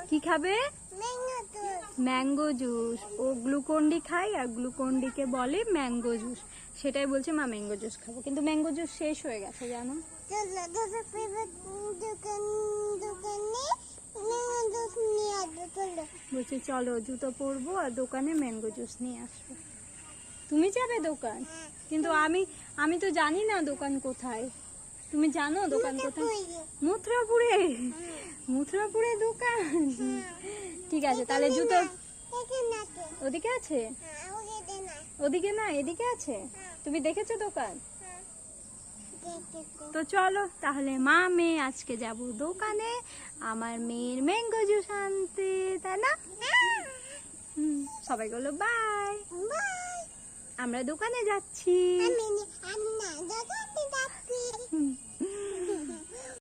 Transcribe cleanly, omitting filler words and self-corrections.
কি খাবে? Mango juice. ও Glucon-D খায় আর গ্লুকন্ডিকে বলে ম্যাঙ্গো জুস। সেটাই বলছে মা ম্যাঙ্গো জুস খাবো, কিন্তু ম্যাঙ্গো জুস শেষ হয়ে গেছে জানো। বলছে চলো জুতো পরবো আর দোকানে ম্যাঙ্গো জুস নিয়ে আসবো। তুমি যাবে দোকান? কিন্তু আমি তো জানি না দোকান কোথায়। তুমি জানো দোকান কোথায়? মথুরাপুরে। মথুরাপুরে দোকান। ঠিক আছে তাহলে জুতো ওদিকে আছে? ওদিকে না, এদিকে আছে। তুমি দেখেছো দোকান? তো চলো তাহলে মা মেয়ে আজকে যাব দোকানে আমার মেয়ের ম্যাঙ্গো জুস আনতে, তাই না? সবাই বলো বাই। আমরা দোকানে যাচ্ছি।